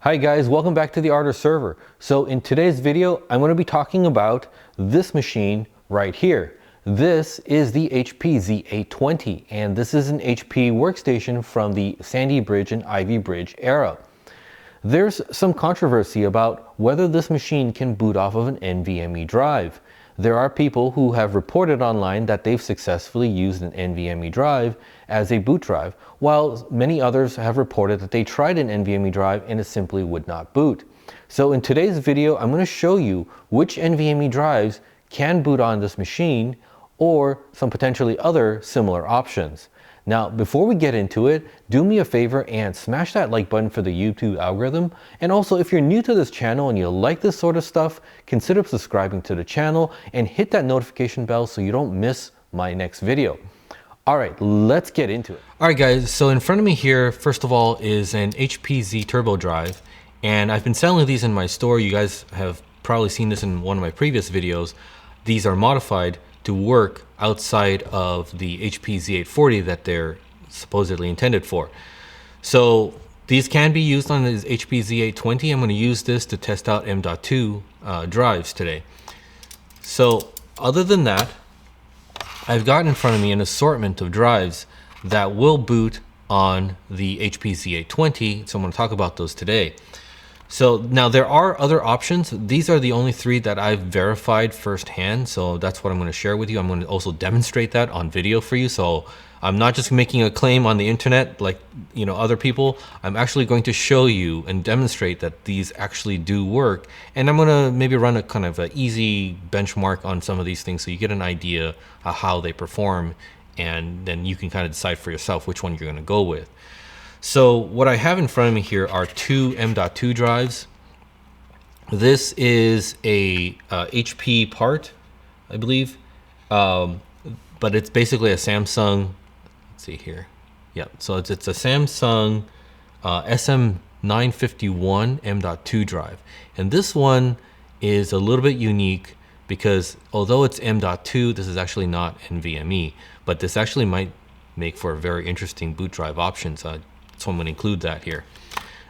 Hi guys, welcome back to the Ardor server. So in today's video, I'm going to be talking about this machine right here. This is the HP Z820, and this is an HP workstation from the Sandy Bridge and Ivy Bridge era. There's some controversy about whether this machine can boot off of an NVMe drive. There are people who have reported online that they've successfully used an NVMe drive as a boot drive, while many others have reported that they tried an NVMe drive and it simply would not boot. So in today's video, I'm going to show you which NVMe drives can boot on this machine or some potentially other similar options. Now, before we get into it, do me a favor and smash that like button for the YouTube algorithm. And also, if you're new to this channel and you like this sort of stuff, consider subscribing to the channel and hit that notification bell so you don't miss my next video. All right, let's get into it. All right, guys, so in front of me here, first of all, is an HP Z Turbo drive. And I've been selling these in my store. You guys have probably seen this in one of my previous videos. These are modified to work outside of the HP Z840 that they're supposedly intended for. So these can be used on this HP Z820. I'm going to use this to test out M.2 drives today. So other than that, I've got in front of me an assortment of drives that will boot on the HP Z820. So I'm going to talk about those today. So now there are other options. These are the only three that I've verified firsthand. So that's what I'm going to share with you. I'm going to also demonstrate that on video for you. So I'm not just making a claim on the internet like, you know, other people. I'm actually going to show you and demonstrate that these actually do work. And I'm going to maybe run a kind of an easy benchmark on some of these things so you get an idea of how they perform. And then you can kind of decide for yourself which one you're going to go with. So what I have in front of me here are two M.2 drives. This is a HP part, I believe, but it's basically a Samsung. Let's see here. Yeah, so it's a Samsung SM951 M.2 drive, and this one is a little bit unique because although it's M.2, this is actually not NVMe, but this actually might make for a very interesting boot drive option. So I'm going to include that here.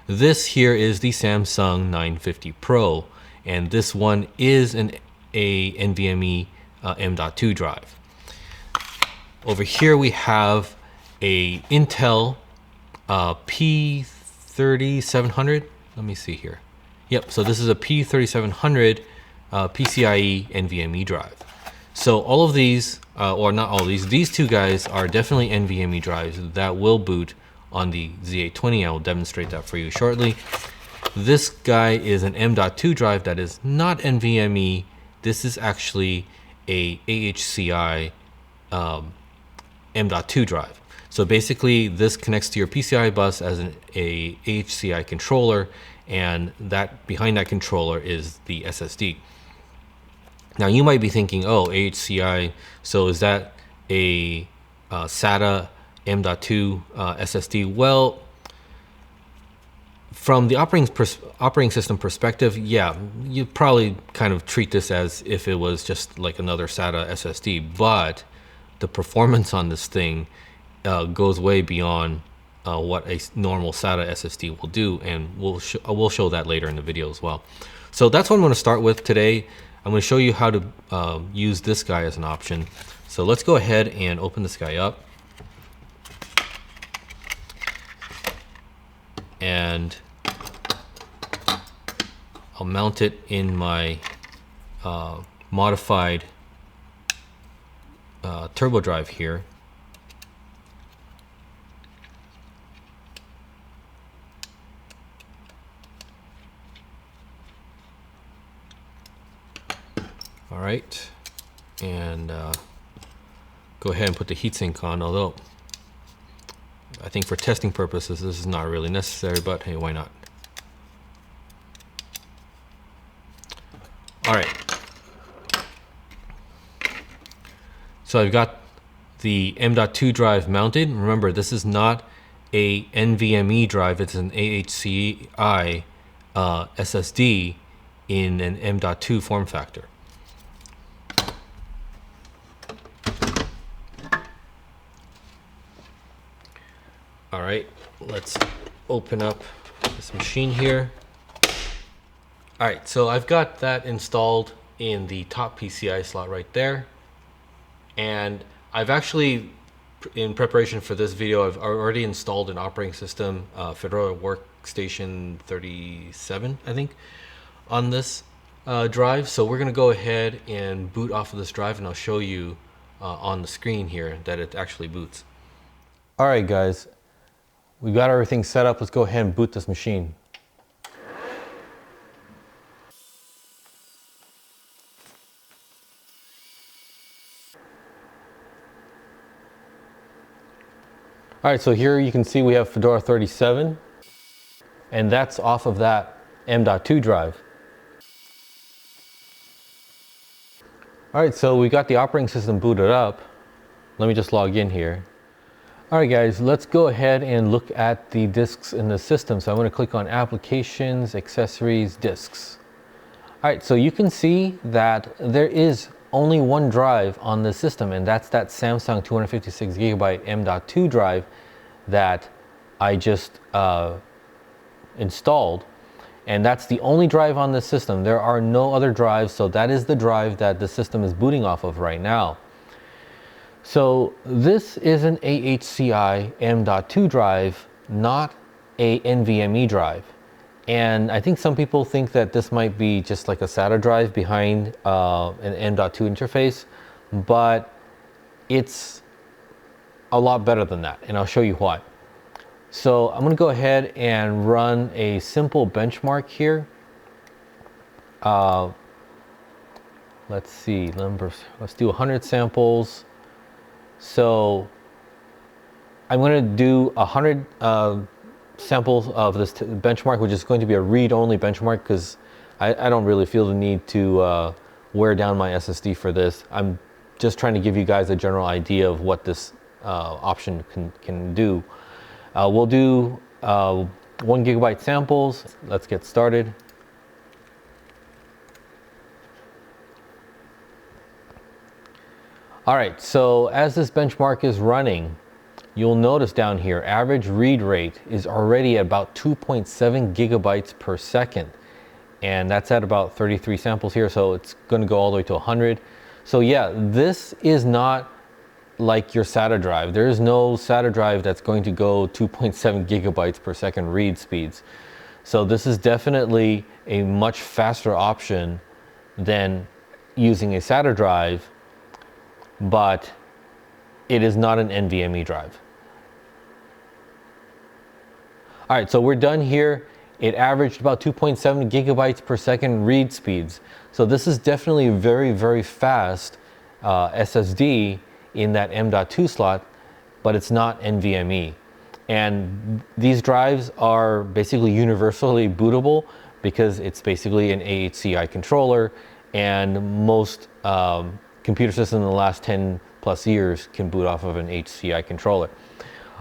This here is the Samsung 950 Pro, and this one is a NVMe M.2 drive. Over here we have a Intel P3700. Let me see here. Yep, so this is a P3700 PCIe NVMe drive. So all of these, or not all of these two guys are definitely NVMe drives that will boot on the Z820. I will demonstrate that for you shortly. This guy is an M.2 drive that is not NVMe. This is actually a AHCI M.2 drive. So basically this connects to your PCI bus as a AHCI controller, and that behind that controller is the SSD. Now you might be thinking, oh, AHCI, so is that a SATA M.2 SSD? Well, from the operating system perspective, yeah, you probably kind of treat this as if it was just like another SATA SSD, but the performance on this thing goes way beyond what a normal SATA SSD will do, and we'll show that later in the video as well. So that's what I'm going to start with today. I'm going to show you how to use this guy as an option. So let's go ahead and open this guy up. And I'll mount it in my modified turbo drive here. All right, and go ahead and put the heatsink on, although I think for testing purposes this is not really necessary, but hey, why not? All right, so I've got the M.2 drive mounted. Remember, this is not a NVMe drive, it's an AHCI SSD in an M.2 form factor. All right, let's open up this machine here. All right, so I've got that installed in the top PCI slot right there. And I've actually, in preparation for this video, I've already installed an operating system, Fedora Workstation 37, I think, on this drive. So we're gonna go ahead and boot off of this drive, and I'll show you on the screen here that it actually boots. All right, guys, we got everything set up. Let's go ahead and boot this machine. All right, so here you can see we have Fedora 37, and that's off of that M.2 drive. All right, so we got the operating system booted up. Let me just log in here. All right, guys, let's go ahead and look at the disks in the system. So I'm gonna click on Applications, Accessories, Disks. All right, so you can see that there is only one drive on the system, and that's that Samsung 256 gigabyte M.2 drive that I just installed, and that's the only drive on the system. There are no other drives, so that is the drive that the system is booting off of right now. So this is an AHCI M.2 drive, not a NVMe drive. And I think some people think that this might be just like a SATA drive behind an M.2 interface, but it's a lot better than that, and I'll show you why. So I'm going to go ahead and run a simple benchmark here. Let's see, let's do 100 samples. So I'm going to do 100 samples of this benchmark, which is going to be a read-only benchmark, because I don't really feel the need to wear down my SSD for this. I'm just trying to give you guys a general idea of what this option can do. We'll do 1 gigabyte samples. Let's get started. All right, so as this benchmark is running, you'll notice down here, average read rate is already at about 2.7 gigabytes per second. And that's at about 33 samples here, so it's gonna go all the way to 100. So yeah, this is not like your SATA drive. There is no SATA drive that's going to go 2.7 gigabytes per second read speeds. So this is definitely a much faster option than using a SATA drive, but it is not an NVMe drive. All right, so we're done here. It averaged about 2.7 gigabytes per second read speeds. So this is definitely a very, very fast SSD in that M.2 slot, but it's not NVMe. And these drives are basically universally bootable because it's basically an AHCI controller, and most computer systems in the last 10 plus years can boot off of an AHCI controller.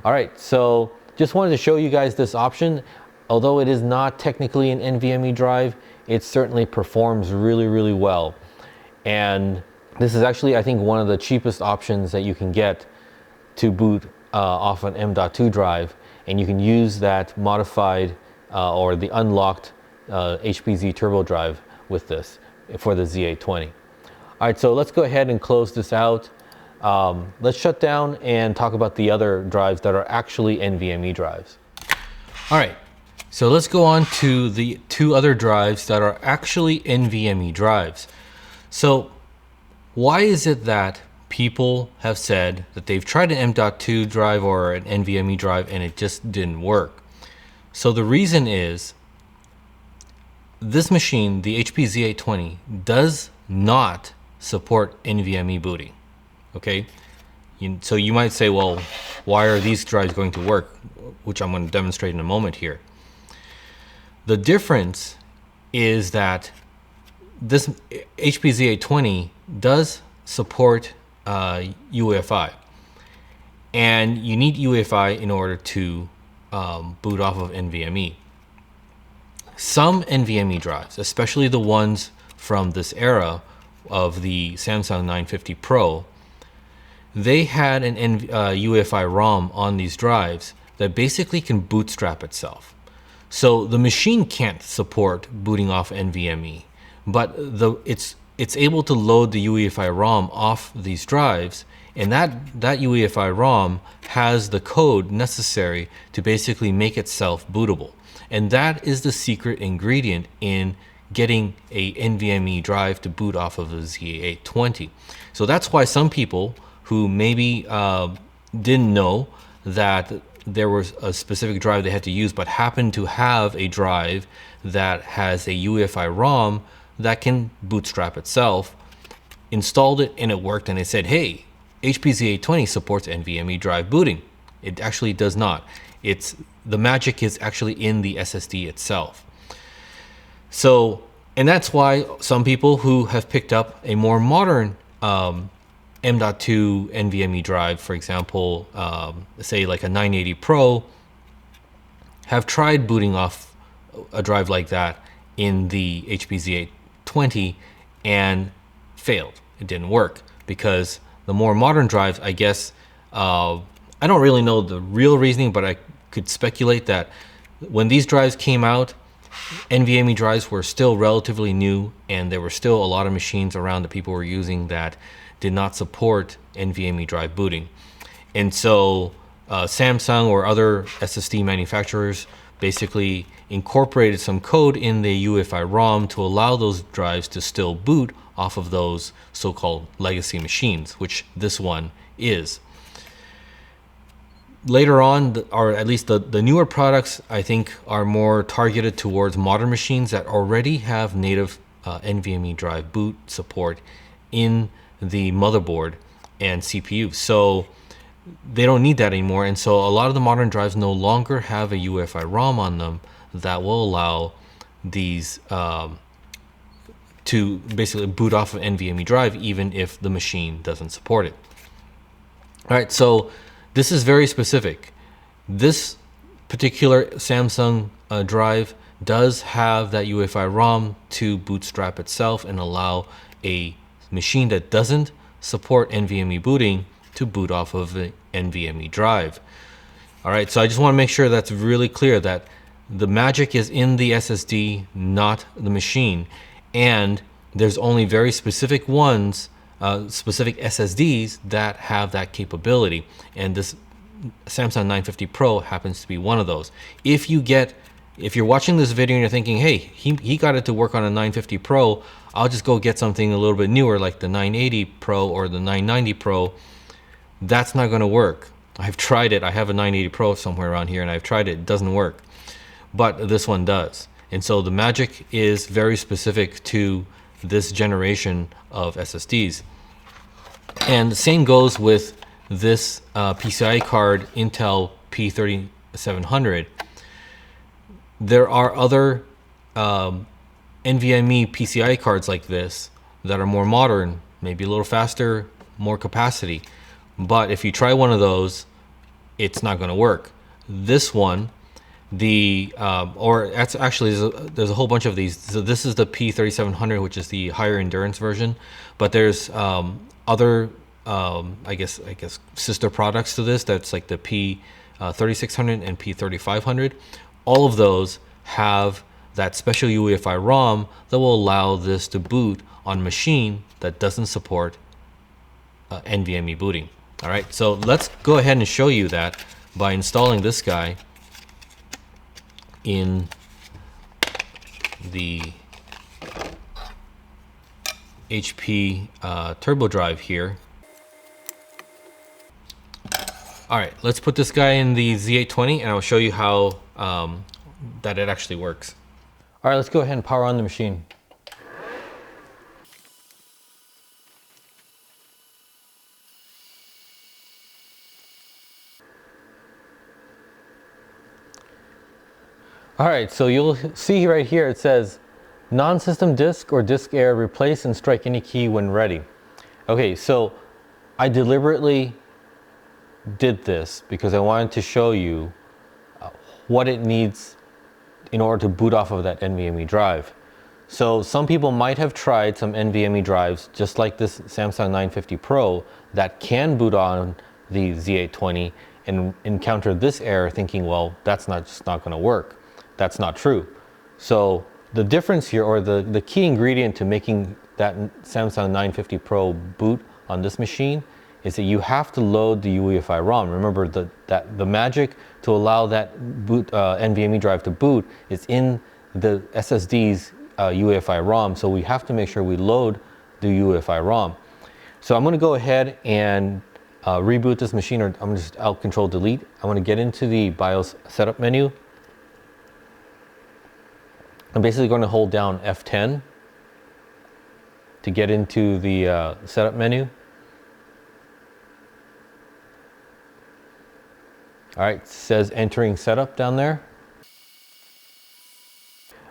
All right, so just wanted to show you guys this option. Although it is not technically an NVMe drive, it certainly performs really, really well. And this is actually, I think, one of the cheapest options that you can get to boot off an M.2 drive, and you can use that modified or the unlocked HP Z Turbo drive with this for the Z820. All right, so let's go ahead and close this out. Let's shut down and talk about the other drives that are actually NVMe drives. All right, so let's go on to the two other drives that are actually NVMe drives. So why is it that people have said that they've tried an M.2 drive or an NVMe drive and it just didn't work? So the reason is this machine, the HP Z820, does not support NVMe booting. Okay, so you might say, well, why are these drives going to work? Which I'm going to demonstrate in a moment here. The difference is that this HP Z820 does support UEFI, and you need UEFI in order to boot off of NVMe. Some NVMe drives, especially the ones from this era of the Samsung 950 Pro, they had an UEFI ROM on these drives that basically can bootstrap itself. So the machine can't support booting off NVMe, but it's able to load the UEFI ROM off these drives, and that UEFI ROM has the code necessary to basically make itself bootable. And that is the secret ingredient in getting a NVMe drive to boot off of a Z820. So that's why some people who maybe didn't know that there was a specific drive they had to use, but happen to have a drive that has a UEFI ROM that can bootstrap itself, installed it and it worked, and it said, hey, HP Z820 supports NVMe drive booting. It actually does not. The magic is actually in the SSD itself. So, and that's why some people who have picked up a more modern M.2 NVMe drive, for example, say like a 980 Pro, have tried booting off a drive like that in the HP Z820 and failed. It didn't work because the more modern drives, I guess, I don't really know the real reasoning, but I could speculate that when these drives came out, NVMe drives were still relatively new, and there were still a lot of machines around that people were using that did not support NVMe drive booting. And so Samsung or other SSD manufacturers basically incorporated some code in the UEFI ROM to allow those drives to still boot off of those so-called legacy machines, which this one is. Later on, or at least the newer products, I think, are more targeted towards modern machines that already have native NVMe drive boot support in the motherboard and CPU. So they don't need that anymore. And so a lot of the modern drives no longer have a UEFI ROM on them that will allow these to basically boot off of NVMe drive, even if the machine doesn't support it. All right, so this is very specific. This particular Samsung drive does have that UEFI ROM to bootstrap itself and allow a machine that doesn't support NVMe booting to boot off of an NVMe drive. All right, so I just want to make sure that's really clear that the magic is in the SSD, not the machine. And there's only very specific ones, specific SSDs that have that capability. And this Samsung 950 Pro happens to be one of those. If you're watching this video and you're thinking, hey, he got it to work on a 950 Pro, I'll just go get something a little bit newer like the 980 Pro or the 990 Pro, that's not going to work. I've tried it. I have a 980 Pro somewhere around here and I've tried it. It doesn't work. But this one does. And so the magic is very specific to this generation of SSDs. And the same goes with this PCIe card, Intel P3700. There are other NVMe PCIe cards like this that are more modern, maybe a little faster, more capacity. But if you try one of those, it's not going to work. This one, there's a whole bunch of these. So this is the P3700, which is the higher endurance version. But there's other, I guess sister products to this. That's like the P3600 and P3500. All of those have that special UEFI ROM that will allow this to boot on a machine that doesn't support NVMe booting. All right, so let's go ahead and show you that by installing this guy in the HP turbo drive here. All right, let's put this guy in the Z820 and I'll show you how that it actually works. All right, let's go ahead and power on the machine. All right, so you'll see right here it says non-system disk or disk error, replace and strike any key when ready. Okay, so I deliberately did this because I wanted to show you what it needs in order to boot off of that NVMe drive. So some people might have tried some NVMe drives just like this Samsung 950 Pro that can boot on the Z820 and encounter this error thinking, well, that's just not going to work. that's not true. So the difference here, or the key ingredient to making that Samsung 950 Pro boot on this machine, is that you have to load the UEFI ROM. Remember the magic to allow that boot NVMe drive to boot is in the SSD's UEFI ROM. So we have to make sure we load the UEFI ROM. So I'm going to go ahead and reboot this machine, or I'm going to just Alt Control Delete. I want to get into the BIOS setup menu. I'm basically going to hold down F10 to get into the setup menu. All right, it says entering setup down there.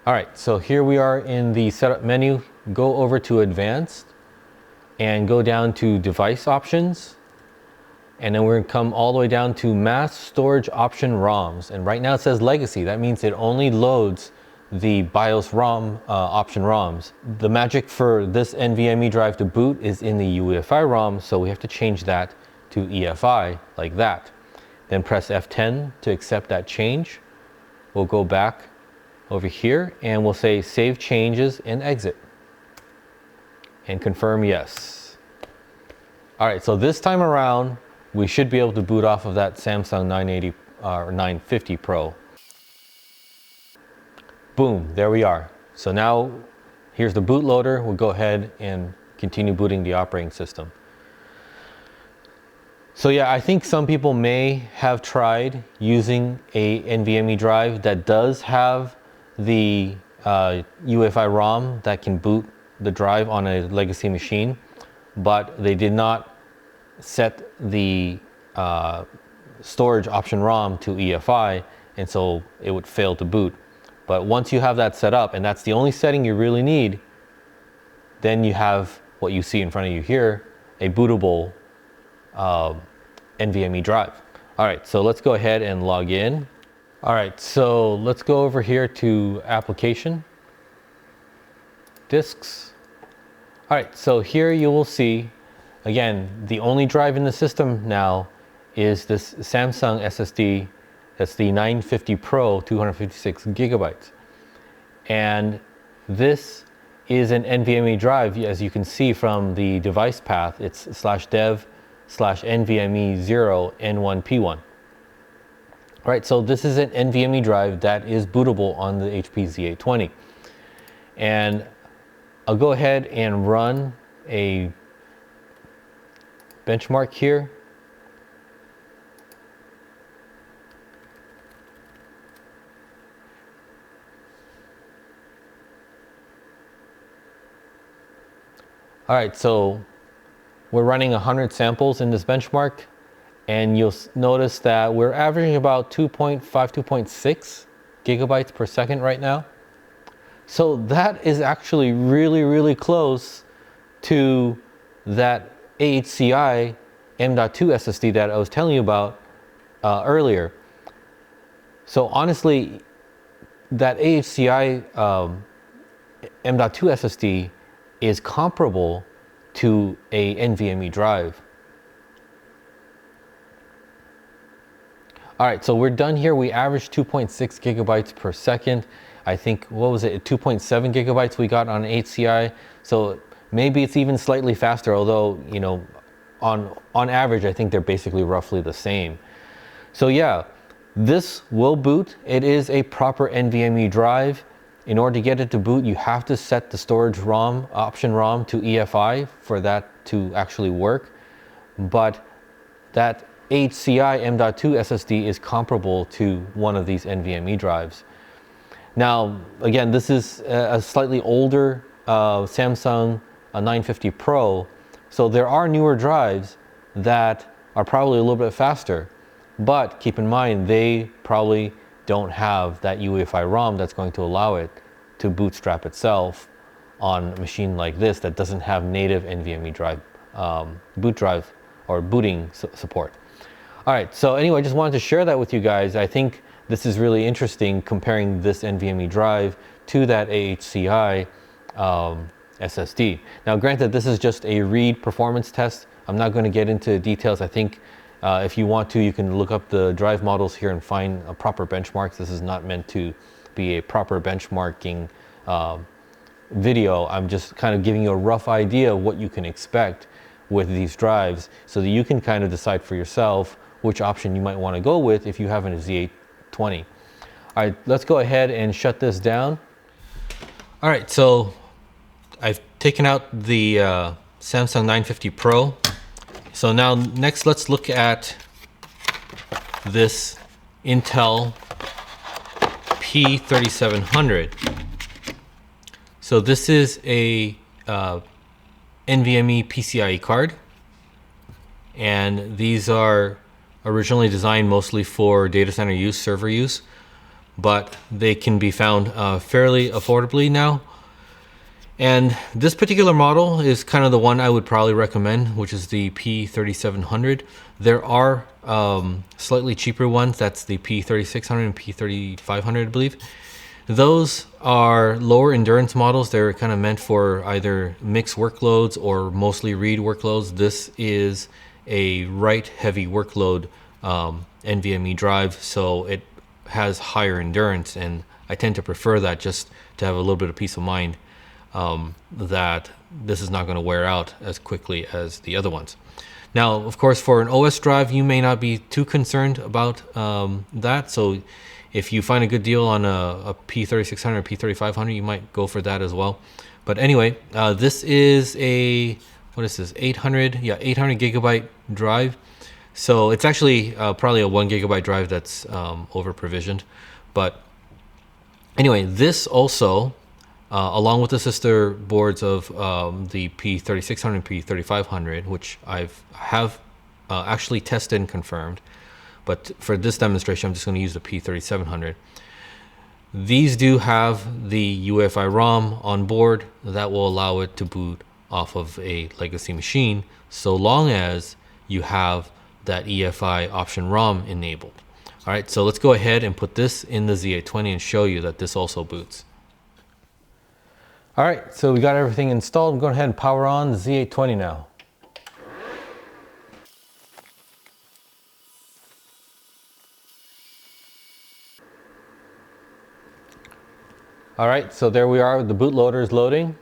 All right, so here we are in the setup menu. Go over to advanced and go down to device options. And then we're gonna come all the way down to mass storage option ROMs. And right now it says legacy. That means it only loads the BIOS ROM option ROMs. The magic for this NVMe drive to boot is in the UEFI ROM, so we have to change that to EFI like that. Then press F10 to accept that change. We'll go back over here and we'll say save changes and exit. And confirm yes. All right, so this time around, we should be able to boot off of that Samsung 980 or 950 Pro. Boom, there we are. So now here's the bootloader. We'll go ahead and continue booting the operating system. So yeah, I think some people may have tried using a NVMe drive that does have the UEFI ROM that can boot the drive on a legacy machine, but they did not set the storage option ROM to EFI, and so it would fail to boot. But once you have that set up, and that's the only setting you really need, then you have what you see in front of you here, a bootable NVMe drive. All right, so let's go ahead and log in. All right, so let's go over here to application, disks. All right, so here you will see, again, the only drive in the system now is this Samsung SSD. That's the 950 Pro, 256 gigabytes. And this is an NVMe drive, as you can see from the device path. It's /dev/NVMe0N1P1. All right, so this is an NVMe drive that is bootable on the HP Z820. And I'll go ahead and run a benchmark here. All right, so we're running 100 samples in this benchmark, and you'll notice that we're averaging about 2.5, 2.6 gigabytes per second right now. So that is actually really, really close to that AHCI M.2 SSD that I was telling you about earlier. So honestly, that AHCI M.2 SSD is comparable to a NVMe drive. All right, so we're done here. We averaged 2.6 gigabytes per second. I think, what was it, 2.7 gigabytes we got on AHCI. So maybe it's even slightly faster, although, you know, on average, I think they're basically roughly the same. So yeah, this will boot. It is a proper NVMe drive. In order to get it to boot, you have to set the storage ROM, option ROM, to EFI for that to actually work. But that AHCI M.2 SSD is comparable to one of these NVMe drives. Now, again, this is a slightly older Samsung 950 Pro, so there are newer drives that are probably a little bit faster. But keep in mind, they probably don't have that UEFI ROM that's going to allow it to bootstrap itself on a machine like this that doesn't have native NVMe drive, boot drive or booting support. All right, so anyway, I just wanted to share that with you guys. I think this is really interesting, comparing this NVMe drive to that AHCI SSD. Now granted, this is just a read performance test. I'm not going to get into details. I think if you want to, you can look up the drive models here and find proper benchmarks. This is not meant to be a proper benchmarking video. I'm just kind of giving you a rough idea of what you can expect with these drives so that you can kind of decide for yourself which option you might want to go with if you have a Z820. All right, let's go ahead and shut this down. All right, so I've taken out the Samsung 950 Pro. So now next let's look at this Intel P3700. So this is a NVMe PCIe card, and these are originally designed mostly for data center use, server use, but they can be found fairly affordably now. And this particular model is kind of the one I would probably recommend, which is the P3700. There are slightly cheaper ones. That's the P3600 and P3500, I believe. Those are lower endurance models. They're kind of meant for either mixed workloads or mostly read workloads. This is a write-heavy workload NVMe drive, so it has higher endurance, and I tend to prefer that just to have a little bit of peace of mind that this is not going to wear out as quickly as the other ones. Now, of course, for an OS drive, you may not be too concerned about that. So if you find a good deal on a P3600 or P3500, you might go for that as well. But anyway, this is a, what is this, 800 gigabyte drive. So it's actually probably a 1 gigabyte drive that's over provisioned. But anyway, this also, along with the sister boards of the P3600 and P3500, which I have actually tested and confirmed, but for this demonstration, I'm just going to use the P3700. These do have the UEFI ROM on board that will allow it to boot off of a legacy machine, so long as you have that EFI option ROM enabled. All right, so let's go ahead and put this in the Z820 and show you that this also boots. All right, so we got everything installed. I'm going ahead and power on the Z820 now. All right, so there we are. The bootloader is loading.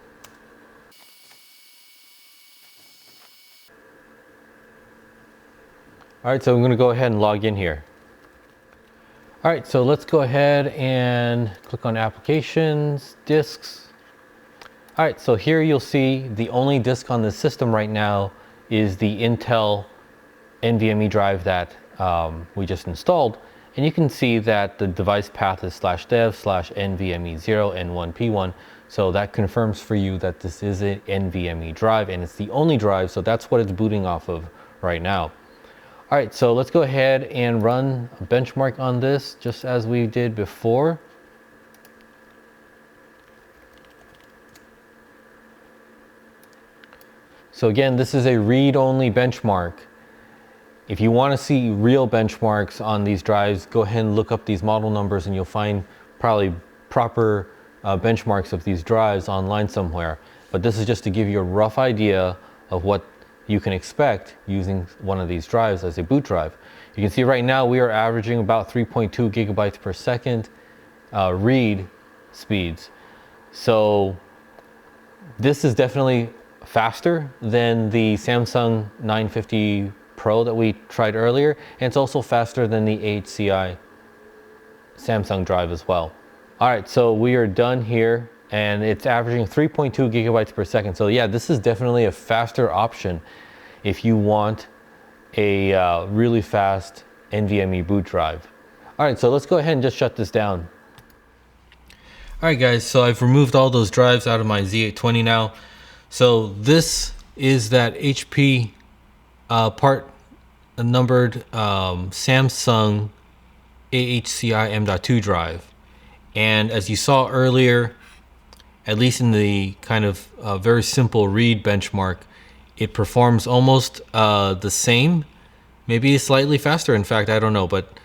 All right, so I'm going to go ahead and log in here. All right, so let's go ahead and click on applications, disks. All right, so here you'll see the only disk on the system right now is the Intel NVMe drive that we just installed. And you can see that the device path is /dev/NVMe0N1P1. So that confirms for you that this is an NVMe drive, and it's the only drive, so that's what it's booting off of right now. All right, so let's go ahead and run a benchmark on this just as we did before. So again, this is a read-only benchmark. If you want to see real benchmarks on these drives, go ahead and look up these model numbers and you'll find probably proper benchmarks of these drives online somewhere. But this is just to give you a rough idea of what you can expect using one of these drives as a boot drive. You can see right now we are averaging about 3.2 gigabytes per second read speeds. So this is definitely faster than the Samsung 950 Pro that we tried earlier, and it's also faster than the AHCI Samsung drive as well. All right, so we are done here, and it's averaging 3.2 gigabytes per second. So yeah, this is definitely a faster option if you want a really fast NVMe boot drive. All right, so let's go ahead and just shut this down. All right, guys, so I've removed all those drives out of my Z820 now. So this is that HP part numbered Samsung AHCI M.2 drive. And as you saw earlier, at least in the kind of very simple read benchmark, it performs almost the same, maybe slightly faster. In fact, I don't know, but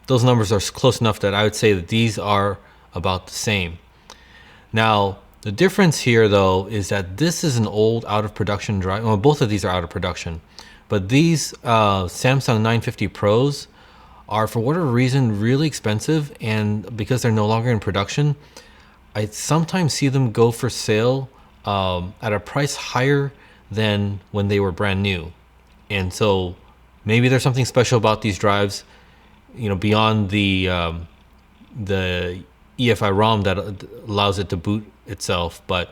those numbers are close enough that I would say that these are about the same. Now, the difference here, though, is that this is an old out of production drive. Well, both of these are out of production, but these Samsung 950 Pros are, for whatever reason, really expensive, and because they're no longer in production, I sometimes see them go for sale at a price higher than when they were brand new. And so maybe there's something special about these drives, you know, beyond the EFI ROM that allows it to boot itself. But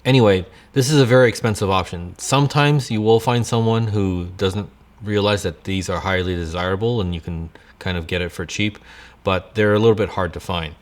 anyway, this is a very expensive option. Sometimes you will find someone who doesn't realize that these are highly desirable and you can kind of get it for cheap, but they're a little bit hard to find.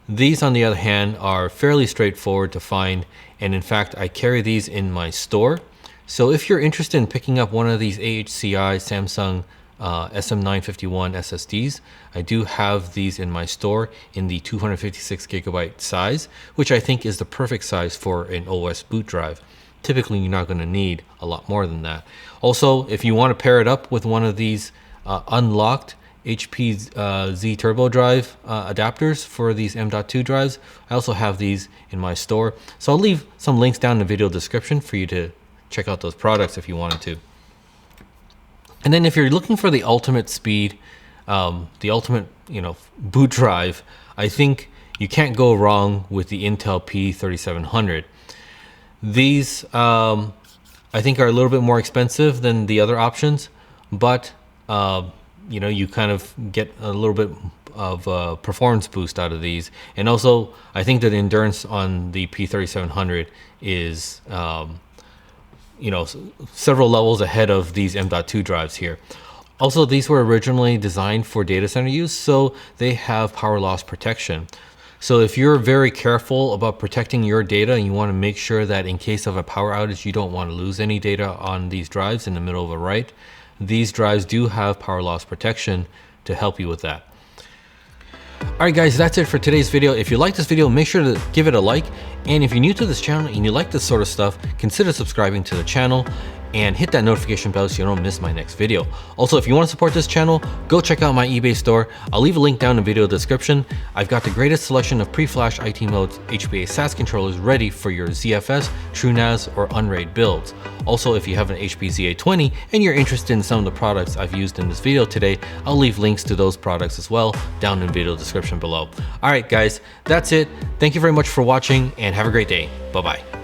These, on the other hand, are fairly straightforward to find, and in fact, I carry these in my store. So if you're interested in picking up one of these AHCI Samsung SM951 SSDs, I do have these in my store in the 256 gigabyte size, which I think is the perfect size for an OS boot drive. Typically, you're not going to need a lot more than that. Also, if you want to pair it up with one of these unlocked HP Z Turbo drive adapters for these M.2 drives, I also have these in my store. So I'll leave some links down in the video description for you to check out those products if you wanted to. And then if you're looking for the ultimate speed, the ultimate, you know, boot drive, I think you can't go wrong with the Intel P3700. These I think are a little bit more expensive than the other options, but you know, you kind of get a little bit of a performance boost out of these. And also, I think that the endurance on the P3700 is you know, several levels ahead of these M.2 drives here. Also, these were originally designed for data center use, so they have power loss protection. So if you're very careful about protecting your data and you want to make sure that in case of a power outage, you don't want to lose any data on these drives in the middle of a write, these drives do have power loss protection to help you with that. Alright guys, that's it for today's video. If you like this video, make sure to give it a like. And if you're new to this channel and you like this sort of stuff, consider subscribing to the channel and hit that notification bell so you don't miss my next video. Also, if you want to support this channel, go check out my eBay store. I'll leave a link down in the video description. I've got the greatest selection of pre-flash IT modes HBA SAS controllers ready for your ZFS, TrueNAS, or Unraid builds. Also, if you have an HP Z820 and you're interested in some of the products I've used in this video today, I'll leave links to those products as well down in the video description below. Alright guys, that's it. Thank you very much for watching and have a great day. Bye-bye.